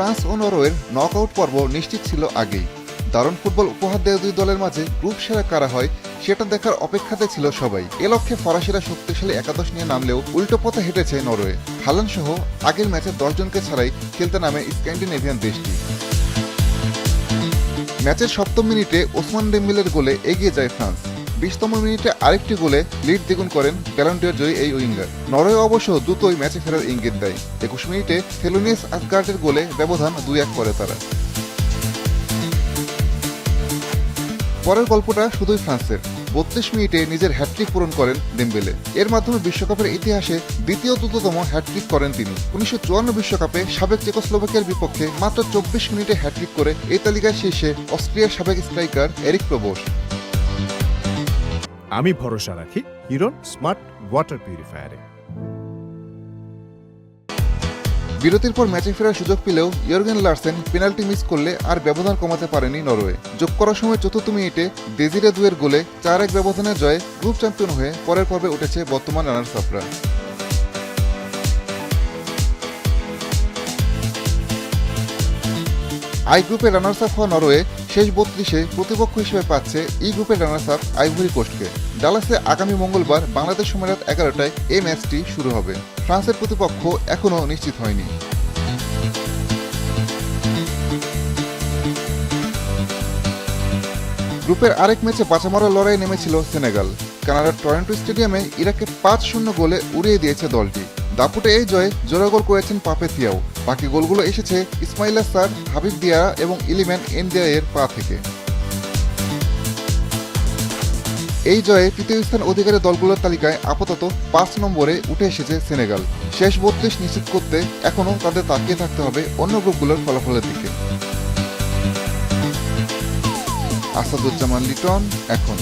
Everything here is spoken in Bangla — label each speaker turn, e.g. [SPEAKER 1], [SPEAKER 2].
[SPEAKER 1] ফ্রান্স ও নরওয়ের নকআউট পর্ব নিশ্চিত ছিল আগেই। দারুণ ফুটবল উপহার দেওয়া দুই দলের মাঝে গ্রুপ সেরা কারা হয় সেটা দেখার অপেক্ষাতে ছিল সবাই। এ লক্ষ্যে ফরাসিরা শক্তিশালী একাদশ নিয়ে নামলেও উল্টো পথে হেঁটেছে নরওয়ে। হালান্ড সহ আগের ম্যাচে 10 জনকে ছাড়াই খেলতে নামে স্ক্যান্ডিনেভিয়ান দেশটি। ম্যাচের 7ম মিনিটে ওসমান ডেম্বেলের গোলে এগিয়ে যায় ফ্রান্স। 20তম মিনিটে আরেকটি গোলে লিড দ্বিগুণ করেন ব্যালন ডি'অর জয়ী এই উইঙ্গার। নরওয়ে অবশ্য দ্রুতই ম্যাচে ফেরার ইঙ্গিত দেয়। 21 মিনিটে থেলোনিয়াস আসগার্ডের গোলে ব্যবধান 2-1 করে তারা। পরের গল্পটা শুধুই ফ্রান্সের। 32 মিনিটে নিজের হ্যাটট্রিক পূরণ করেন ডেম্বেলে। এর মাধ্যমে বিশ্বকাপের ইতিহাসে দ্বিতীয় দ্রুততম হ্যাটট্রিক করেন তিনি। 1954 বিশ্বকাপে সাবেক চেকোস্লোভাকিয়ার বিপক্ষে মাত্র 24 মিনিটে হ্যাটট্রিক করে এই তালিকায় শীর্ষে অস্ট্রিয়ার সাবেক স্ট্রাইকার এরিক প্রবোস।
[SPEAKER 2] আমি ভরসা রাখি হিরন স্মার্ট ওয়াটার পিউরিফায়ারে।
[SPEAKER 1] বিরতির পর ম্যাচে ফেরার সুযোগ পেলেও ইয়র্গেন লারসেন পেনাল্টি মিস করলে আর ব্যবধান কমাতে পারেনি নরওয়ে। যোগ করার সময় 4র্থ মিনিটে ডেজিরে দুয়ের গোলে 4-1 ব্যবধানের জয়ে গ্রুপ চ্যাম্পিয়ন হয়ে পরের পর্বে উঠেছে বর্তমান রানার্স আপরা। আই গ্রুপে রানার্স আপ হওয়া নরওয়ে শেষ 32-এ প্রতিপক্ষ হিসেবে পাচ্ছে ই গ্রুপের রানার্স আপ আইভরি কোস্টকে। ডালাসে আগামী মঙ্গলবার বাংলাদেশ সময় রাত 11টায় এই ম্যাচটি শুরু হবে। ফ্রান্সের প্রতিপক্ষ এখনও নিশ্চিত হয়নি। গ্রুপের আরেক ম্যাচে বাঁচা মারার লড়াই নেমেছিল সেনেগাল। কানাডার টরন্টো স্টেডিয়ামে ইরাককে 5-0 গোলে উড়িয়ে দিয়েছে দলটি। দাপুটে এই জয়ে জোড়া গোল করেছেন পাপে থিয়াও। বাকি গোলগুলো এসেছে ইসমাইলা সার, হাবিব দিয়ারা এবং ইলিম্যান এনদিয়ায়ের পা থেকে। এই জয়ে তৃতীয় স্থান অধিকারী দলগুলোর তালিকায় আপাতত 5 নম্বরে উঠে এসেছে সেনেগাল। শেষ 32 নিশ্চিত করতে এখনও তাদের তাকিয়ে থাকতে হবে অন্য গ্রুপগুলোর ফলাফলের দিকে। আসাদুজ্জামান লিটন, এখন।